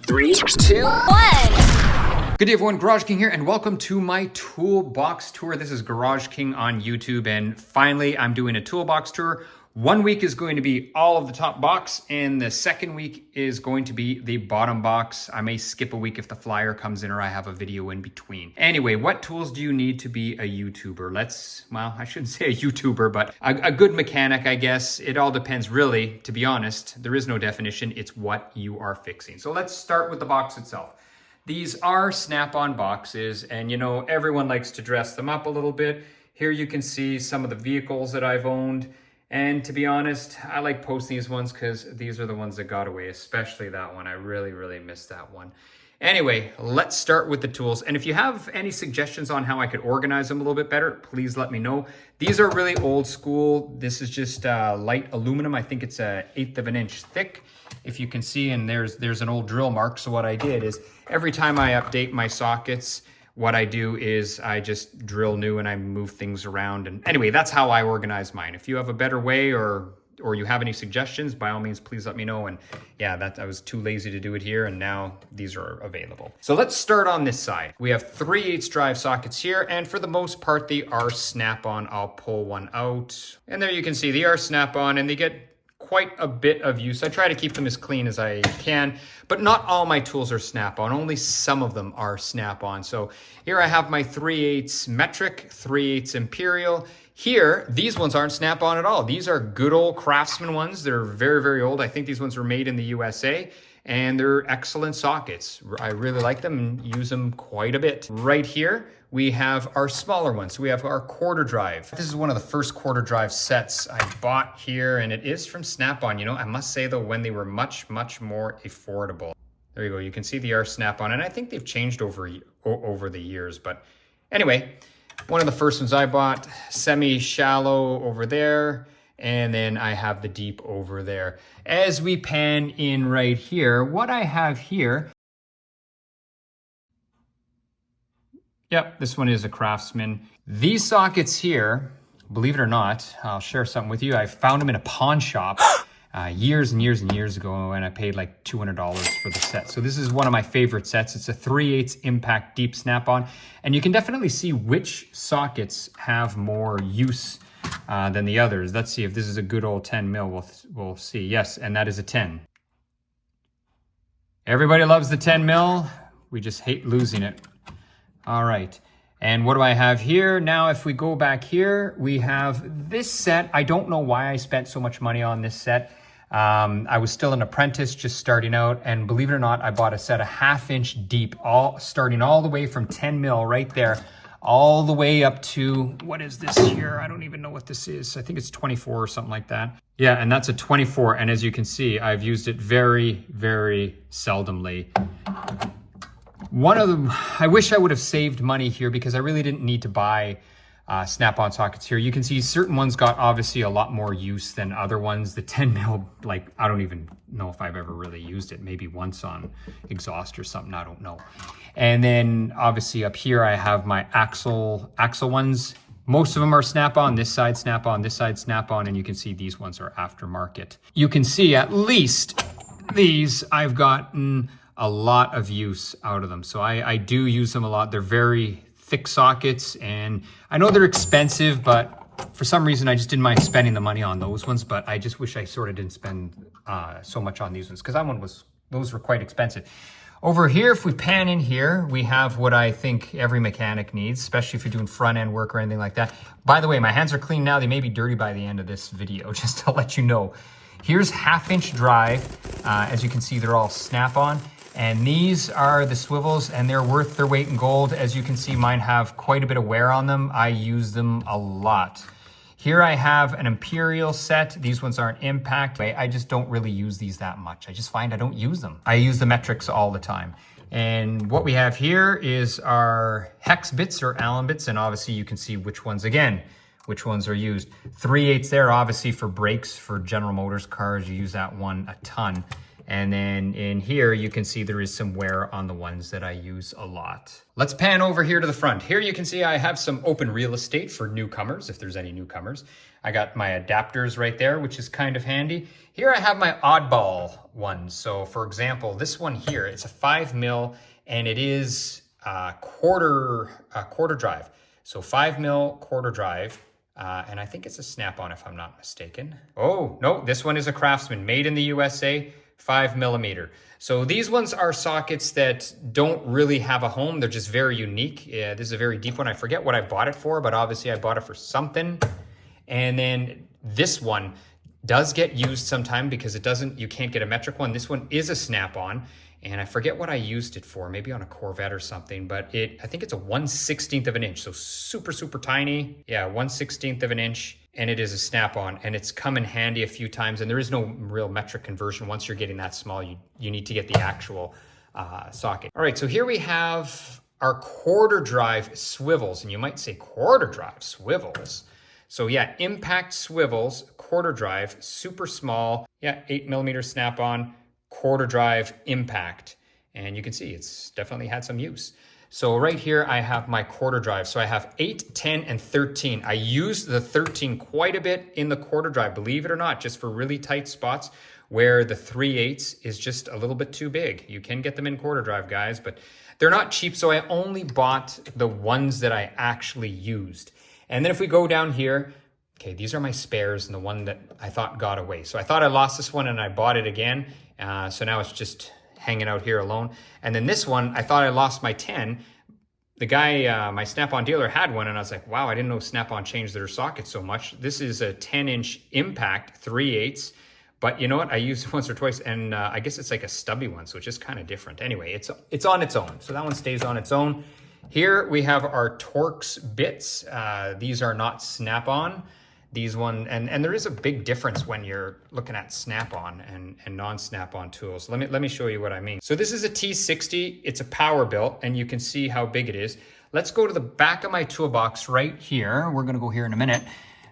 3, 2, 1. Good day everyone, Garageking here, and welcome to my Toolbox Tour. This is Garageking on YouTube, and finally I'm doing a Toolbox Tour. 1 week is going to be all of the top box, and the second week is going to be the bottom box. I may skip a week if the flyer comes in or I have a video in between. Anyway, what tools do you need to be a YouTuber? Well, I shouldn't say a YouTuber, but a good mechanic, I guess. It all depends, really, to be honest. There is no definition. It's what you are fixing. So let's start with the box itself. These are snap-on boxes, and you know, everyone likes to dress them up a little bit. Here you can see some of the vehicles that I've owned. And to be honest, I like posting these ones because these are the ones that got away, especially that one. I really missed that one. Anyway, let's start with the tools. And if you have any suggestions on how I could organize them a little bit better, please let me know. These are really old school. This is just light aluminum. I think it's 1/8 of an inch thick. If you can see, and there's an old drill mark. So what I did is every time I update my sockets, what I do is I just drill new and I move things around. And anyway, that's how I organize mine. If you have a better way or you have any suggestions, by all means, please let me know. And yeah, I was too lazy to do it here, and now these are available. So let's start on this side. We have 3/8 drive sockets here, and for the most part, they are snap-on. I'll pull one out, and there you can see they are snap-on, and they get quite a bit of use. I try to keep them as clean as I can, but not all my tools are snap-on. Only some of them are snap-on. So here I have my 3/8 metric, 3/8 imperial. Here, these ones aren't snap-on at all. These are good old Craftsman ones. They're very old. I think these ones were made in the USA, and they're excellent sockets. I really like them and use them quite a bit. Right here, we have our smaller ones. So we have our quarter drive. This is one of the first quarter drive sets I bought here, and it is from Snap-on. You know, I must say though, when they were much more affordable. There you go. You can see they are Snap-on, and I think they've changed over the years. But anyway, one of the first ones I bought, semi-shallow over there. And then I have the deep over there. As we pan in right here, what I have here, yep, this one is a Craftsman. These sockets here, believe it or not, I'll share something with you. I found them in a pawn shop years and years ago, and I paid like $200 for the set. So this is one of my favorite sets. It's a 3/8 impact deep snap-on, and you can definitely see which sockets have more use than the others. Let's see if this is a good old 10 mil. We'll see. Yes, and that is a 10. Everybody loves the 10 mil. We just hate losing it. All right. And what do I have here? Now, if we go back here, we have this set. I don't know why I spent so much money on this set. I was still an apprentice, just starting out, and believe it or not, I bought a set 1/2 inch deep, starting all the way from 10 mil right there, all the way up to, what is this here? I don't even know what this is. I think it's 24 or something like that. Yeah, and that's a 24. And as you can see, I've used it very seldomly. One of them, I wish I would have saved money here because I really didn't need to buy snap-on sockets here. You can see certain ones got obviously a lot more use than other ones. The 10 mil, like, I don't even know if I've ever really used it. Maybe once on exhaust or something, I don't know. And then obviously up here, I have my axle ones. Most of them are snap-on, this side snap-on, this side snap-on, and you can see these ones are aftermarket. You can see at least these, I've gotten a lot of use out of them. So I do use them a lot. They're very thick sockets, and I know they're expensive, but for some reason I just didn't mind spending the money on those ones. But I just wish I sort of didn't spend so much on these ones, because those were quite expensive. Over here, if we pan in here, we have what I think every mechanic needs, especially if you're doing front end work or anything like that. By the way, my hands are clean now. They may be dirty by the end of this video, just to let you know. Here's 1/2 inch drive. As you can see, they're all snap-on. And these are the swivels, and they're worth their weight in gold. As you can see, mine have quite a bit of wear on them. I use them a lot. Here I have an Imperial set. These ones aren't impact. I just don't really use these that much. I just find I don't use them. I use the metrics all the time. And what we have here is our hex bits or Allen bits, and obviously you can see which ones are used. 3/8 there, obviously for brakes, for General Motors cars, you use that one a ton. And then in here, you can see there is some wear on the ones that I use a lot. Let's pan over here to the front. Here you can see I have some open real estate for newcomers, if there's any newcomers. I got my adapters right there, which is kind of handy. Here I have my oddball ones. So for example, this one here, it's a 5mm and it is quarter drive. So 5mm quarter drive. And I think it's a snap-on if I'm not mistaken. Oh, no, this one is a Craftsman, made in the USA, 5mm. So these ones are sockets that don't really have a home. They're just very unique. Yeah, this is a very deep one. I forget what I bought it for, but obviously I bought it for something. And then this one does get used sometime because you can't get a metric one. This one is a snap-on. And I forget what I used it for, maybe on a Corvette or something, but I think it's a 1/16 of an inch. So super, super tiny. Yeah, 1/16 of an inch. And it is a snap-on, and it's come in handy a few times. And there is no real metric conversion. Once you're getting that small, you need to get the actual socket. All right, so here we have our quarter drive swivels. And you might say quarter drive swivels. So yeah, impact swivels, quarter drive, super small. Yeah, 8mm snap-on. Quarter drive impact, and you can see it's definitely had some use. So right here I have my quarter drive. So I have 8, 10, and 13. I use the 13 quite a bit in the quarter drive, believe it or not, just for really tight spots where the 3/8 is just a little bit too big. You can get them in quarter drive, guys, but they're not cheap. So I only bought the ones that I actually used. And then if we go down here, okay, these are my spares and the one that I thought got away. So I thought I lost this one and I bought it again. So now it's just hanging out here alone. And then this one, I thought I lost my 10. The guy, my Snap-on dealer had one and I was like, wow, I didn't know Snap-on changed their sockets so much. This is a 10-inch impact, 3/8. But you know what? I used it once or twice and I guess it's like a stubby one. So it's just kind of different. Anyway, it's on its own. So that one stays on its own. Here we have our Torx bits. These are not Snap-on. These one, and there is a big difference when you're looking at Snap-on and non-Snap-on tools. Let me show you what I mean. So this is a T60. It's a power built, and you can see how big it is. Let's go to the back of my toolbox right here. We're gonna go here in a minute.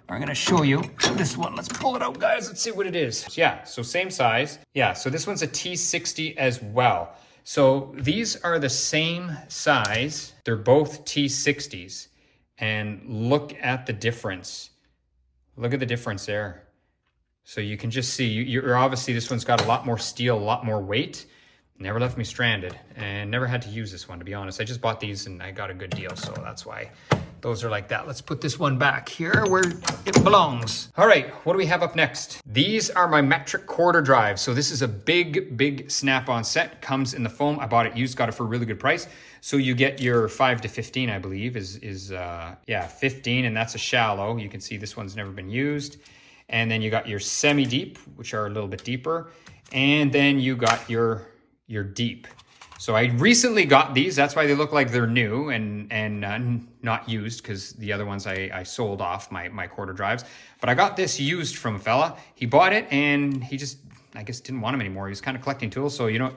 I'm gonna show you this one. Let's pull it out, guys. Let's see what it is. Yeah, so same size. Yeah, so this one's a T60 as well. So these are the same size. They're both T60s, and look at the difference. Look at the difference there. So you can just see, you're obviously, this one's got a lot more steel, a lot more weight. Never left me stranded and never had to use this one, to be honest. I just bought these and I got a good deal, so that's why those are like that. Let's put this one back here where it belongs. All right, what do we have up next? These are my metric quarter drives. So this is a big Snap-on set. Comes in the foam. I bought it used, got it for a really good price. So you get your 5 to 15, I believe, is 15, and that's a shallow. You can see this one's never been used. And then you got your semi-deep, which are a little bit deeper. And then you got your deep. So I recently got these. That's why they look like they're new and not used, because the other ones I sold off, my quarter drives. But I got this used from a fella. He bought it and he just, I guess, didn't want them anymore. He was kind of collecting tools. So, you know,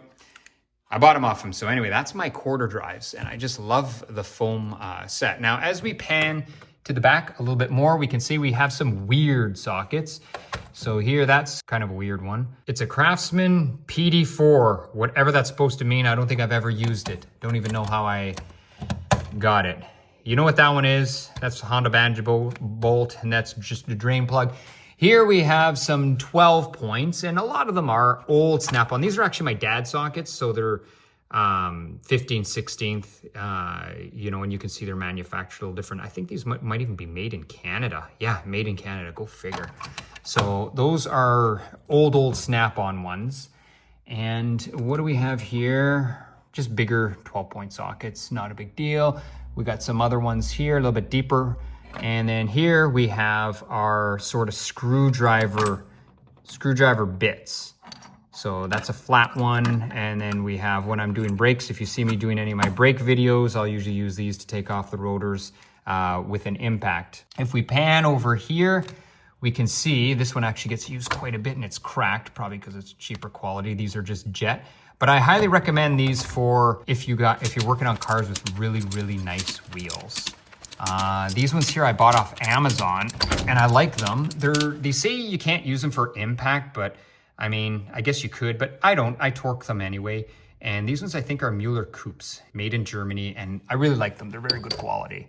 I bought them off him. So anyway, that's my quarter drives. And I just love the foam set. Now, as we pan to the back a little bit more, we can see we have some weird sockets. So here, that's kind of a weird one. It's a Craftsman PD4, whatever that's supposed to mean. I don't think I've ever used it. Don't even know how I got it. You know what that one is? That's a Honda banjo bolt, and that's just a drain plug. Here we have some 12 points, and a lot of them are old Snap-on. These are actually my dad's sockets, so they're 15, 16th, you know, and you can see they're manufactured a little different. I think these might even be made in Canada. Yeah, made in Canada, go figure. So those are old Snap-on ones. And what do we have here? Just bigger 12-point sockets, not a big deal. We got some other ones here, a little bit deeper. And then here we have our sort of screwdriver bits. So that's a flat one. And then we have, when I'm doing brakes, if you see me doing any of my brake videos, I'll usually use these to take off the rotors with an impact. If we pan over here, we can see this one actually gets used quite a bit and it's cracked, probably because it's cheaper quality. These are just jet. But I highly recommend these for if you're working on cars with really nice wheels. These ones here I bought off Amazon and I like them. They say you can't use them for impact, but I mean, I guess you could, but I don't. I torque them anyway. And these ones I think are Mueller-Kueps, made in Germany, and I really like them. They're very good quality.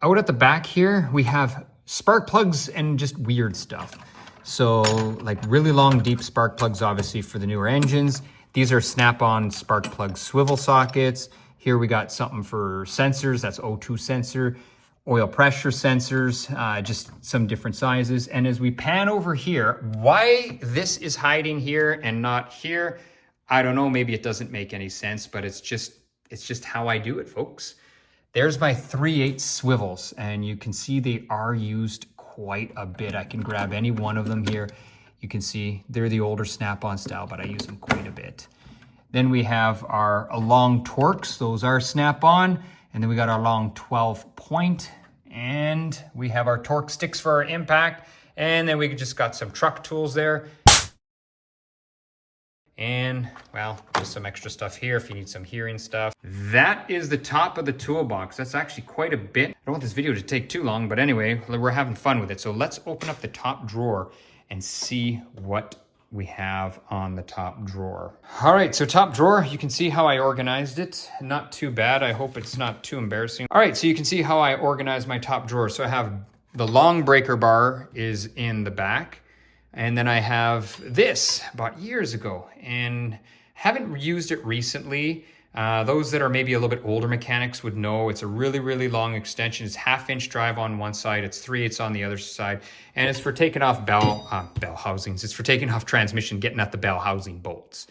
Out at the back here, we have spark plugs and just weird stuff. So like really long, deep spark plugs, obviously for the newer engines. These are snap-on spark plug swivel sockets. Here we got something for sensors, that's O2 sensor, oil pressure sensors, just some different sizes. And as we pan over here, why this is hiding here and not here, I don't know, maybe it doesn't make any sense, but it's just how I do it, folks. There's my 3/8 swivels, and you can see they are used quite a bit. I can grab any one of them here. You can see they're the older snap-on style, but I use them quite a bit. Then we have our long torques. Those are snap-on. And then we got our long 12-point. And we have our torque sticks for our impact. And then we just got some truck tools there. And, well, just some extra stuff here if you need some hearing stuff. That is the top of the toolbox. That's actually quite a bit. I don't want this video to take too long, but anyway, we're having fun with it. So let's open up the top drawer and see what we have on the top drawer. All right, so top drawer, you can see how I organized it. Not too bad. I hope it's not too embarrassing. All right, so you can see how I organized my top drawer. So I have the long breaker bar is in the back. And then I have this, bought years ago, and haven't used it recently. Those that are maybe a little bit older mechanics would know it's a really, really long extension. It's 1/2-inch drive on one side, it's 3/8 on the other side, and it's for taking off bell housings. It's for taking off transmission, getting at the bell housing bolts.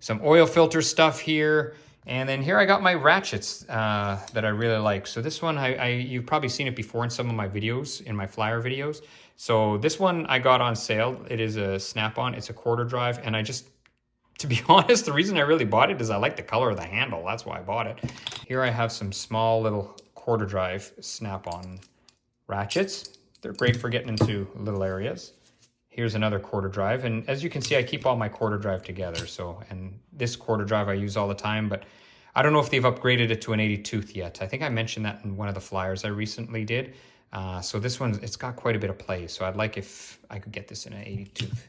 Some oil filter stuff here, and then here I got my ratchets that I really like. So this one, you've probably seen it before in some of my videos, in my flyer videos. So this one I got on sale. It is a snap-on, it's a quarter drive, and I just, to be honest, the reason I really bought it is I like the color of the handle. That's why I bought it. Here I have some small little quarter drive snap-on ratchets. They're great for getting into little areas. Here's another quarter drive, and as you can see, I keep all my quarter drive together. So, and this quarter drive I use all the time, but I don't know if they've upgraded it to an 80 tooth yet. I think I mentioned that in one of the flyers I recently did. So this one, it's got quite a bit of play. So I'd like if I could get this in an 80 tooth.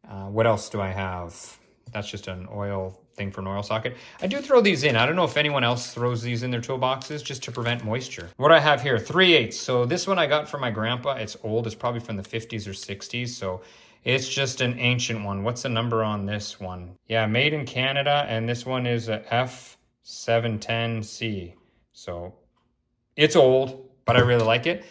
What else do I have? That's just an oil thing for an oil socket. I do throw these in. I don't know if anyone else throws these in their toolboxes just to prevent moisture. What I have here, 3/8. So this one I got from my grandpa. It's old. It's probably from the 50s or 60s. So it's just an ancient one. What's the number on this one? Yeah, made in Canada. And this one is a F710C. So it's old, but I really like it.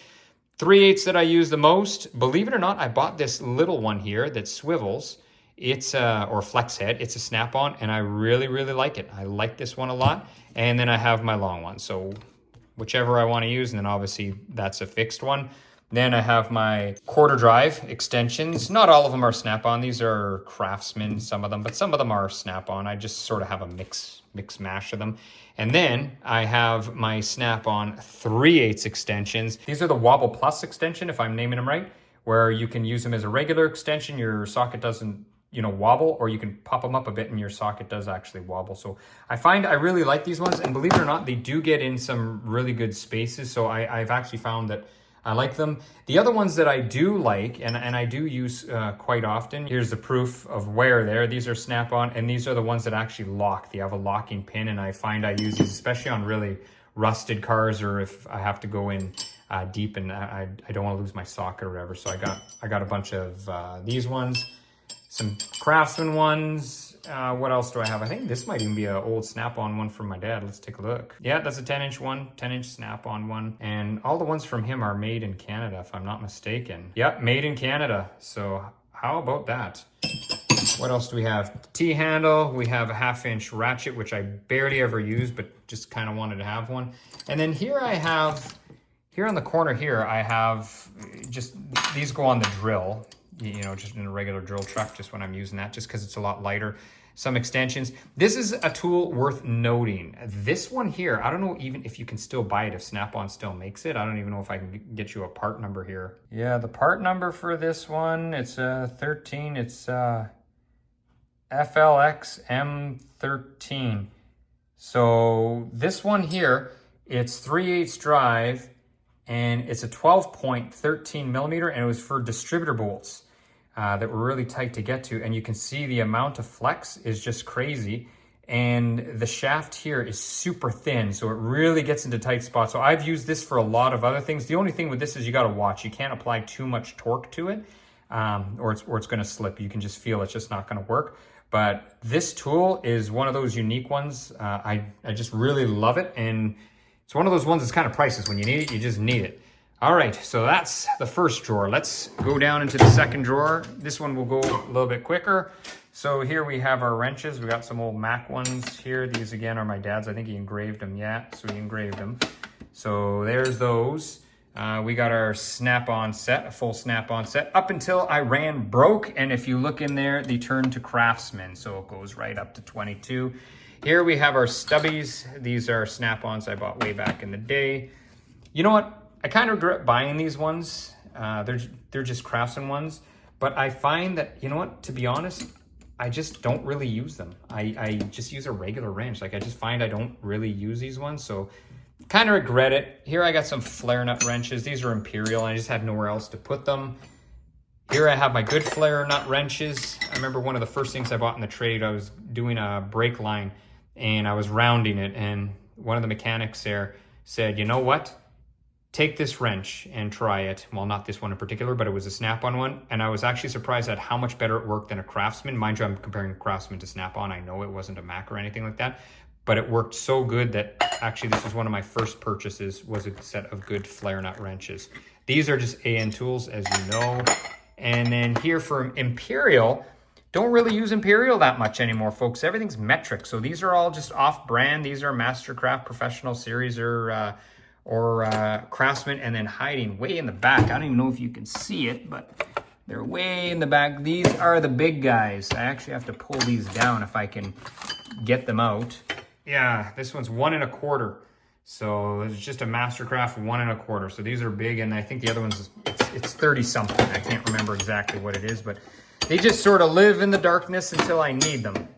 3/8 that I use the most. Believe it or not, I bought this little one here that swivels. It's or flex head. It's a snap-on, and I really, really like it. I like this one a lot. And then I have my long one. So whichever I want to use, and then obviously that's a fixed one. Then I have my quarter drive extensions. Not all of them are snap-on. These are Craftsman, some of them, but some of them are snap-on. I just sort of have a mix mash of them. And then I have my snap-on 3/8 extensions. These are the Wobble Plus extension, if I'm naming them right, where you can use them as a regular extension. Your socket doesn't, wobble, or you can pop them up a bit and your socket does actually wobble. So I find I really like these ones, and believe it or not, they do get in some really good spaces. So I've actually found that I like them. The other ones that I do like, and I do use quite often, here's the proof of wear there. These are snap-on, and these are the ones that actually lock. They have a locking pin, and I find I use these, especially on really rusted cars, or if I have to go in deep and I don't want to lose my socket or whatever. So I got a bunch of these ones, some Craftsman ones. What else do I have? I think this might even be an old snap-on one from my dad. Let's take a look. Yeah, that's a 10-inch one, 10-inch snap-on one. And all the ones from him are made in Canada, if I'm not mistaken. Yep, made in Canada. So how about that? What else do we have? T-handle. We have a 1/2-inch ratchet, which I barely ever use, but just kind of wanted to have one. And then here I have, here on the corner here, I have just, these go on the drill. Just in a regular drill truck, just when I'm using that, just because it's a lot lighter. Some extensions. This is a tool worth noting. This one here, I don't know even if you can still buy it, if Snap-on still makes it. I don't even know if I can get you a part number here. Yeah, the part number for this one, it's 13. It's FLX M13. So this one here, it's 3/8 drive, and it's a 12-point 13 millimeter, and it was for distributor bolts. that were really tight to get to. And you can see the amount of flex is just crazy. And the shaft here is super thin, so it really gets into tight spots. So I've used this for a lot of other things. The only thing with this is you got to watch. You can't apply too much torque to it, or it's going to slip. You can just feel it's just not going to work. But this tool is one of those unique ones. I just really love it, and it's one of those ones that's kind of priceless. When you need it, you just need it. All right, so that's the first drawer. Let's go down into the second drawer. This one will go a little bit quicker. So here we have our wrenches. We got some old Mac ones here. These again are my dad's. I think he engraved them. Yeah, so he engraved them. So there's those. We got our snap-on set, a full snap-on set, up until I ran broke. And if you look in there, they turn to Craftsman. So it goes right up to 22. Here we have our stubbies. These are snap-ons I bought way back in the day. You know what? I kind of regret buying these ones. They're just Craftsman ones. But I find that, you know what, to be honest, I just don't really use them. I just use a regular wrench. Like, I just find I don't really use these ones. So kind of regret it. Here I got some flare nut wrenches. These are Imperial. I just had nowhere else to put them. Here I have my good flare nut wrenches. I remember one of the first things I bought in the trade, I was doing a brake line and I was rounding it. And one of the mechanics there said, you know what? Take this wrench and try it. Well, not this one in particular, but it was a Snap-on one. And I was actually surprised at how much better it worked than a Craftsman. Mind you, I'm comparing Craftsman to Snap-on. I know it wasn't a Mac or anything like that, but it worked so good that actually this was one of my first purchases, was a set of good flare nut wrenches. These are just AN tools, as you know. And then here for Imperial, don't really use Imperial that much anymore, folks. Everything's metric. So these are all just off-brand. These are Mastercraft Professional Series or Craftsman. And then hiding way in the back, I don't even know if you can see it, but they're way in the back. These are the big guys. I actually have to pull these down if I can get them out. Yeah, this one's 1 1/4. So it's just a Mastercraft 1 1/4. So these are big, and I think the other one's, it's 30 something. I can't remember exactly what it is, but they just sort of live in the darkness until I need them.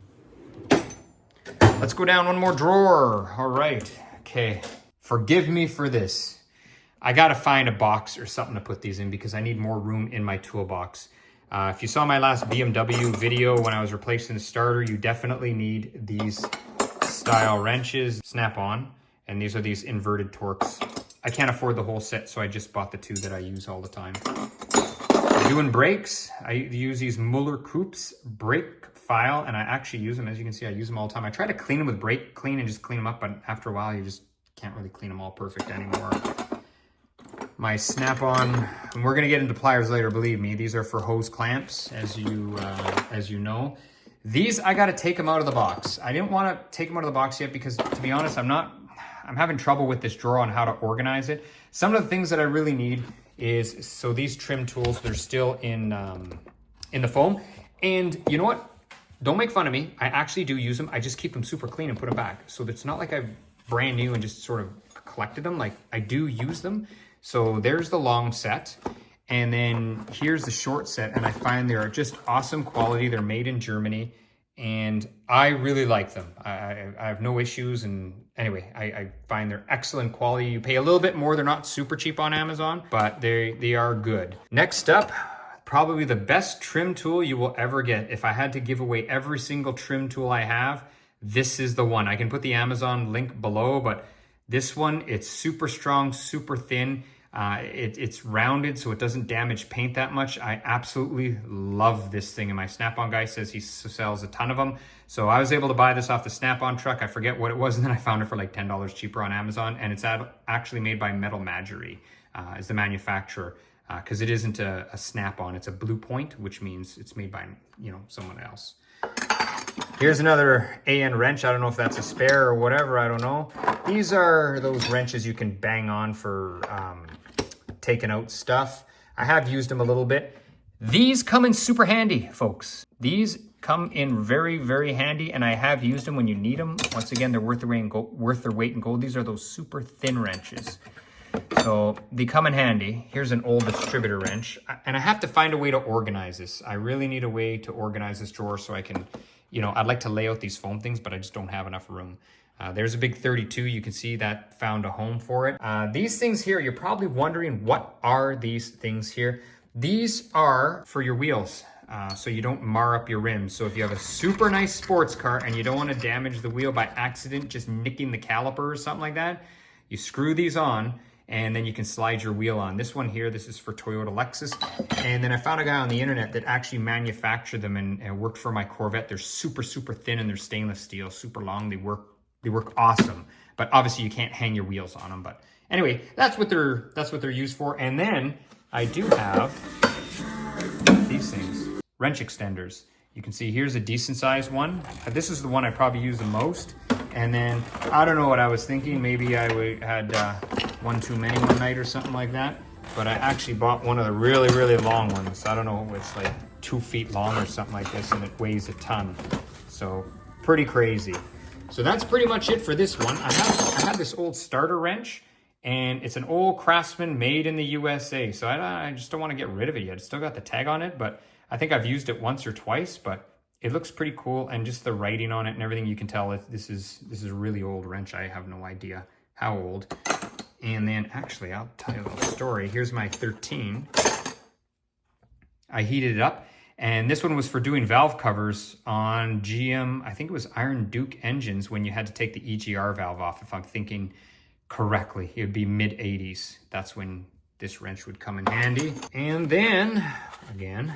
Let's go down one more drawer. All right, okay. Forgive me for this. I gotta find a box or something to put these in because I need more room in my toolbox. If you saw my last BMW video when I was replacing the starter, you definitely need these style wrenches, Snap-on, and these are these inverted torques. I can't afford the whole set, so I just bought the 2 that I use all the time. Doing brakes, I use these Mueller-Kueps brake file, and I actually use them. As you can see, I use them all the time. I try to clean them with brake clean and just clean them up, but after a while, you just can't really clean them all perfect anymore. My Snap-on, and we're gonna get into pliers later, believe me. These are for hose clamps, as you know. These, I gotta take them out of the box. I didn't wanna take them out of the box yet because, to be honest, I'm having trouble with this drawer on how to organize it. Some of the things that I really need is, so these trim tools, they're still in the foam. And you know what? Don't make fun of me. I actually do use them. I just keep them super clean and put them back. So it's not like I've brand new and just sort of collected them. Like, I do use them. So there's the long set. And then here's the short set. And I find they're just awesome quality. They're made in Germany. And I really like them. I have no issues. And anyway, I find they're excellent quality. You pay a little bit more. They're not super cheap on Amazon, but they are good. Next up, probably the best trim tool you will ever get. If I had to give away every single trim tool I have, this is the one. I can put the Amazon link below, but this one, it's super strong, super thin. It's rounded, so it doesn't damage paint that much. I absolutely love this thing, and my Snap-on guy says he sells a ton of them. So I was able to buy this off the Snap-on truck. I forget what it was, and then I found it for like $10 cheaper on Amazon, and it's actually made by Metal-Magerie, is the manufacturer, because it isn't a Snap-on. It's a Blue Point, which means it's made by, you know, someone else. Here's another AN wrench. I don't know if that's a spare or whatever. I don't know. These are those wrenches you can bang on for taking out stuff. I have used them a little bit. These come in super handy, folks. These come in very, very handy, and I have used them when you need them. Once again, they're worth their weight in gold. These are those super thin wrenches. So they come in handy. Here's an old distributor wrench, and I have to find a way to organize this. I really need a way to organize this drawer so I can, you know, I'd like to lay out these foam things, but I just don't have enough room. There's a big 32. You can see that found a home for it. These things here, you're probably wondering, what are these things here? These are for your wheels, so you don't mar up your rims. So if you have a super nice sports car and you don't want to damage the wheel by accident, just nicking the caliper or something like that, you screw these on and then you can slide your wheel on. This one here, this is for Toyota Lexus. And then I found a guy on the internet that actually manufactured them and worked for my Corvette. They're super, super thin and they're stainless steel, super long. They work awesome. But obviously you can't hang your wheels on them. But anyway, that's what they're used for. And then I do have these things, wrench extenders. You can see here's a decent sized one. This is the one I probably use the most. And then I don't know what I was thinking. Maybe I had one too many one night or something like that. But I actually bought one of the really, really long ones. I don't know, it's like 2 feet long or something like this, and it weighs a ton. So pretty crazy. So that's pretty much it for this one. I have this old starter wrench, and it's an old Craftsman made in the USA. So I just don't want to get rid of it yet. It's still got the tag on it, but I think I've used it once or twice, but it looks pretty cool. And just the writing on it and everything, you can tell this is a really old wrench. I have no idea how old. And then actually, I'll tell you a little story. Here's my 13. I heated it up. And this one was for doing valve covers on GM, I think it was Iron Duke engines when you had to take the EGR valve off, if I'm thinking correctly. It would be mid-80s. That's when this wrench would come in handy. And then, again,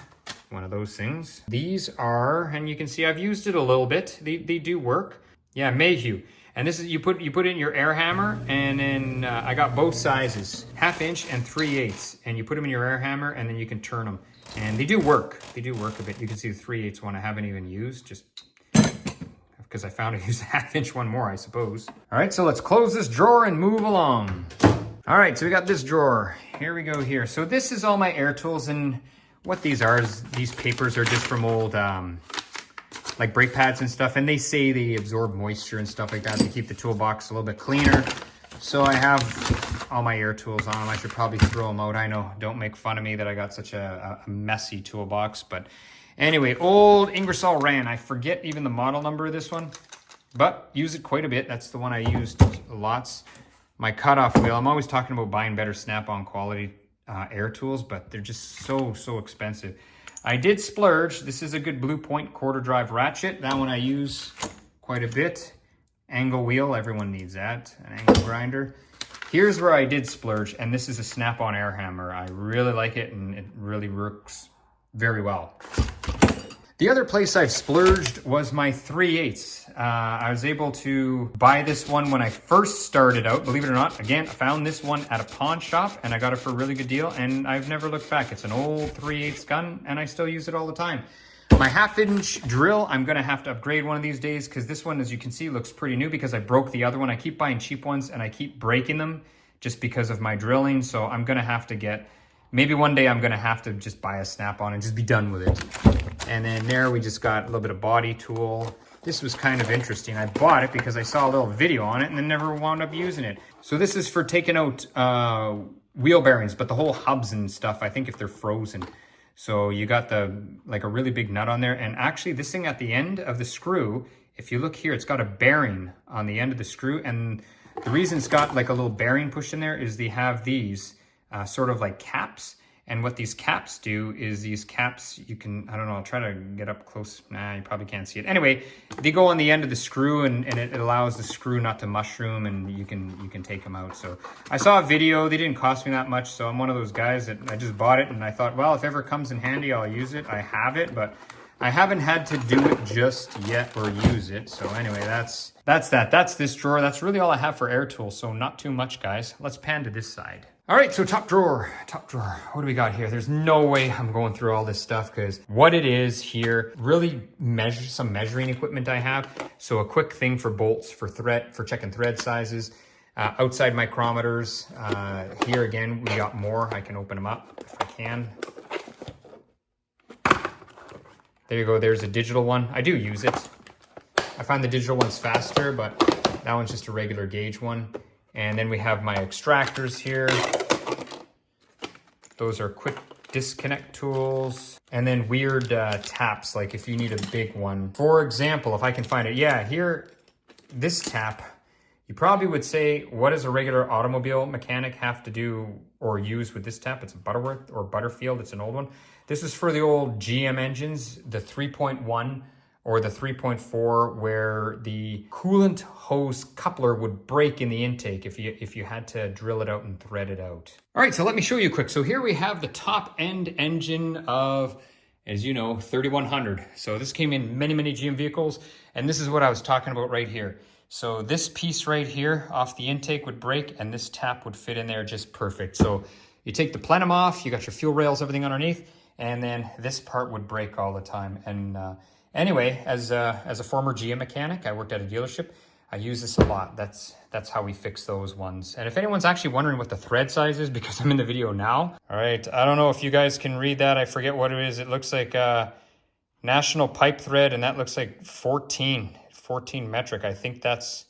one of those things. These are, and you can see I've used it a little bit. They do work. Yeah, Mayhew. And this is, you put in your air hammer, and then I got both sizes, 1/2 inch and 3/8. And you put them in your air hammer, and then you can turn them. And they do work. They do work a bit. You can see the 3/8 one I haven't even used, just because I found I used a 1/2 inch one more, I suppose. All right, so let's close this drawer and move along. All right, so we got this drawer. Here we go here. So this is all my air tools, and what these are is these papers are just from old, like brake pads and stuff, and they say they absorb moisture and stuff like that to keep the toolbox a little bit cleaner. So I have all my air tools on them. I should probably throw them out. I know, don't make fun of me that I got such a messy toolbox. But anyway, old Ingersoll Rand. I forget even the model number of this one, but use it quite a bit. That's the one I used lots. My cutoff wheel, I'm always talking about buying better Snap-on quality air tools, but they're just so expensive. I did splurge. This is a good Blue Point quarter drive ratchet. That one I use quite a bit. Angle wheel, everyone needs that. An angle grinder. Here's where I did splurge, and this is a Snap-on air hammer. I really like it, and it really works very well. The other place I've splurged was my 3/8. I was able to buy this one when I first started out. Believe it or not, again, I found this one at a pawn shop, and I got it for a really good deal, and I've never looked back. It's an old 3/8 gun, and I still use it all the time. My 1/2 inch drill, I'm gonna have to upgrade one of these days, because this one, as you can see, looks pretty new because I broke the other one. I keep buying cheap ones, and I keep breaking them just because of my drilling, so I'm gonna have to get, maybe one day I'm gonna have to just buy a Snap-on and just be done with it. And then there we just got a little bit of body tool. This was kind of interesting. I bought it because I saw a little video on it and then never wound up using it. So this is for taking out wheel bearings, but the whole hubs and stuff, I think if they're frozen. So you got like a really big nut on there. And actually this thing at the end of the screw, if you look here, it's got a bearing on the end of the screw. And the reason it's got like a little bearing pushed in there is they have these sort of like caps. And what these caps do is these caps, you can, I don't know, I'll try to get up close. Nah, you probably can't see it. Anyway, they go on the end of the screw, and it allows the screw not to mushroom, and you can take them out. So I saw a video, they didn't cost me that much. So I'm one of those guys that I just bought it, and I thought, well, if ever comes in handy, I'll use it. I have it, but I haven't had to do it just yet or use it. So anyway, that's that. That's this drawer. That's really all I have for air tools. So not too much, guys. Let's pan to this side. All right, so top drawer. What do we got here? There's no way I'm going through all this stuff, because what it is here, really some measuring equipment I have. So a quick thing for bolts, for checking thread sizes, outside micrometers. Here again, we got more. I can open them up if I can. There you go, there's a digital one. I do use it. I find the digital one's faster, but that one's just a regular gauge one. And then we have my extractors here. Those are quick disconnect tools. And then weird taps, like if you need a big one. For example, if I can find it, yeah, here, this tap, You probably would say, what does a regular automobile mechanic have to do or use with this tap? It's a Butterworth or Butterfield. It's an old one. This is for the old GM engines, the 3.1 or the 3.4, where the coolant hose coupler would break in the intake if you had to drill it out and thread it out. All right, so let me show you quick. So here we have the top end engine of, as you know, 3100. So this came in many, many GM vehicles, and this is what I was talking about right here. So this piece right here off the intake would break, and this tap would fit in there just perfect. So you take the plenum off, you got your fuel rails, everything underneath, and then this part would break all the time. And anyway, as a former GM mechanic, I worked at a dealership. I use this a lot. That's how we fix those ones. And if anyone's actually wondering what the thread size is, because I'm in the video now. All right, I don't know if you guys can read that. I forget what it is. It looks like national pipe thread, and that looks like 14 metric. I think that's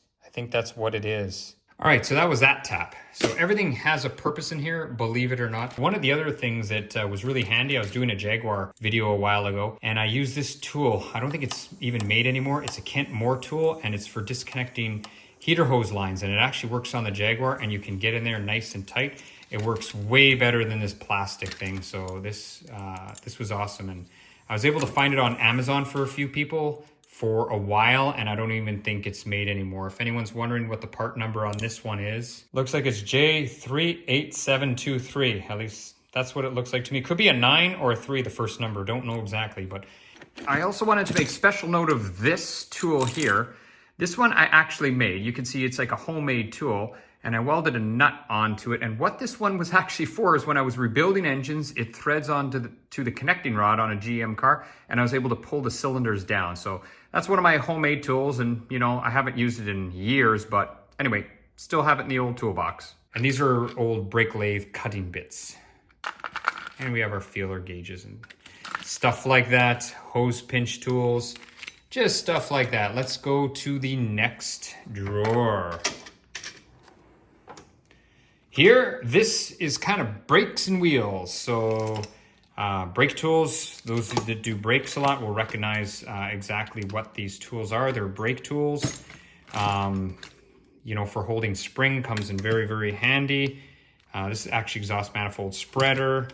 what it is. All right, so that was that tap. So everything has a purpose in here, believe it or not. One of the other things that was really handy, I was doing a Jaguar video a while ago, and I used this tool. I don't think it's even made anymore. It's a Kent Moore tool, and it's for disconnecting heater hose lines, and it actually works on the Jaguar, and you can get in there nice and tight. It works way better than this plastic thing. So this was awesome, and I was able to find it on Amazon for a few people for a while, and I don't even think it's made anymore. If anyone's wondering what the part number on this one is, looks like it's J38723. At least that's what it looks like to me. Could be a 9 or a 3, the first number. Don't know exactly, but I also wanted to make special note of this tool here. This one I actually made. You can see it's like a homemade tool, and I welded a nut onto it. And what this one was actually for is when I was rebuilding engines, it threads onto the connecting rod on a GM car, and I was able to pull the cylinders down. So that's one of my homemade tools, and you know, I haven't used it in years, but anyway, still have it in the old toolbox. And these are old brake lathe cutting bits. And we have our feeler gauges and stuff like that, hose pinch tools, just stuff like that. Let's go to the next drawer. Here, this is kind of brakes and wheels. So brake tools, those that do brakes a lot will recognize exactly what these tools are. They're brake tools. You know, for holding spring, comes in very, very handy. This is actually exhaust manifold spreader.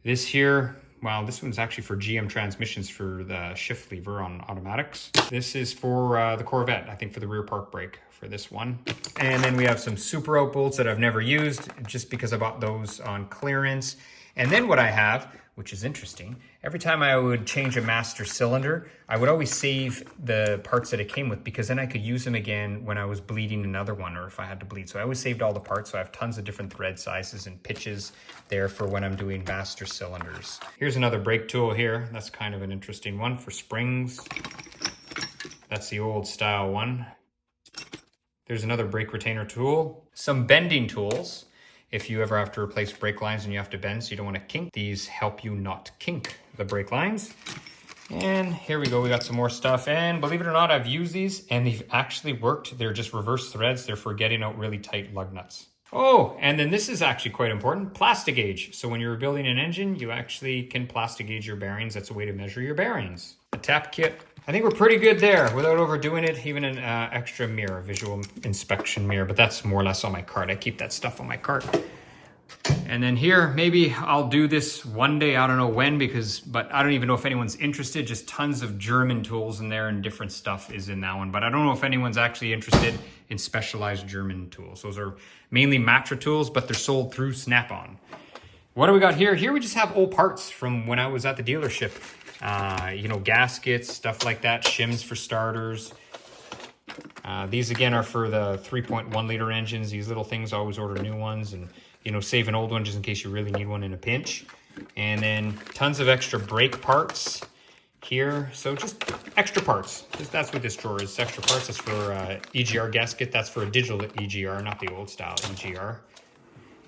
This here, well, this one's actually for GM transmissions for the shift lever on automatics. This is for the Corvette, I think for the rear park brake for this one. And then we have some super out bolts that I've never used just because I bought those on clearance. And then what I have, which is interesting, every time I would change a master cylinder, I would always save the parts that it came with, because then I could use them again when I was bleeding another one, or if I had to bleed. So I always saved all the parts. So I have tons of different thread sizes and pitches there for when I'm doing master cylinders. Here's another brake tool here. That's kind of an interesting one for springs. That's the old style one. There's another brake retainer tool. Some bending tools. If you ever have to replace brake lines and you have to bend so you don't want to kink, these help you not kink the brake lines. And here we go, we got some more stuff. And believe it or not, I've used these and they've actually worked. They're just reverse threads. They're for getting out really tight lug nuts. Oh, and then this is actually quite important, plastic gauge. So when you're building an engine, you actually can plastic gauge your bearings. That's a way to measure your bearings. The tap kit. I think we're pretty good there without overdoing it. Even an extra mirror, visual inspection mirror, but that's more or less on my cart. I keep that stuff on my cart. And then here, maybe I'll do this one day. I don't know when, but I don't even know if anyone's interested. Just tons of German tools in there and different stuff is in that one. But I don't know if anyone's actually interested in specialized German tools. Those are mainly Matra tools, but they're sold through Snap-on. What do we got here? Here we just have old parts from when I was at the dealership. You know, gaskets, stuff like that, shims for starters. These again are for the 3.1 liter engines. These little things, I always order new ones and, you know, save an old one just in case you really need one in a pinch. And then tons of extra brake parts here. So just extra parts. That's what this drawer is, extra parts. That's for EGR gasket. That's for a digital EGR, not the old style EGR.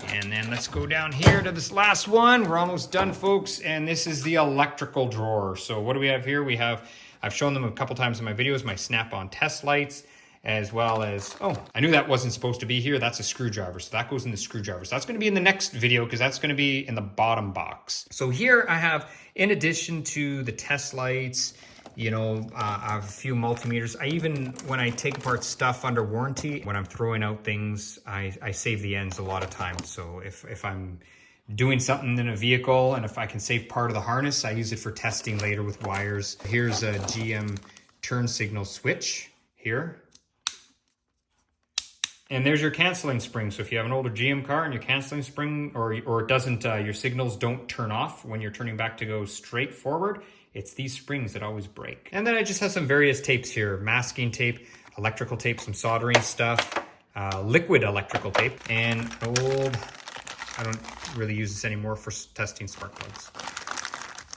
And then let's go down here to this last one. We're almost done, folks. And this is the electrical drawer. So what do we have here? We have, I've shown them a couple times in my videos, my Snap-on test lights, as well as, oh, I knew that wasn't supposed to be here. That's a screwdriver. So that goes in the screwdriver. So that's going to be in the next video because that's going to be in the bottom box. So here I have, in addition to the test lights, You know, I have a few multimeters. I even, when I take apart stuff under warranty, when I'm throwing out things, I save the ends a lot of times. So if I'm doing something in a vehicle and if I can save part of the harness, I use it for testing later with wires. Here's a GM turn signal switch here. And there's your canceling spring. So if you have an older GM car and your canceling spring, or it doesn't, your signals don't turn off when you're turning back to go straight forward, it's these springs that always break. And then I just have some various tapes here, masking tape, electrical tape, some soldering stuff, liquid electrical tape, and old, I don't really use this anymore for testing spark plugs.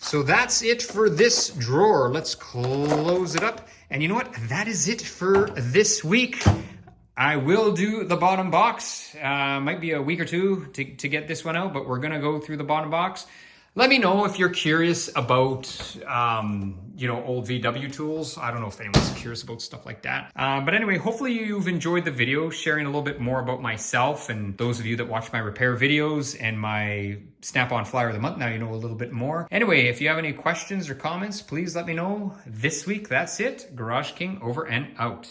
So that's it for this drawer. Let's close it up. And you know what? That is it for this week. I will do the bottom box. Might be a week or two to get this one out, but we're gonna go through the bottom box. Let me know if you're curious about, you know, old VW tools. I don't know if anyone's curious about stuff like that. But anyway, hopefully you've enjoyed the video, sharing a little bit more about myself, and those of you that watch my repair videos and my Snap-on Flyer of the Month, now you know a little bit more. Anyway, if you have any questions or comments, please let me know. This week, that's it. Garage King over and out.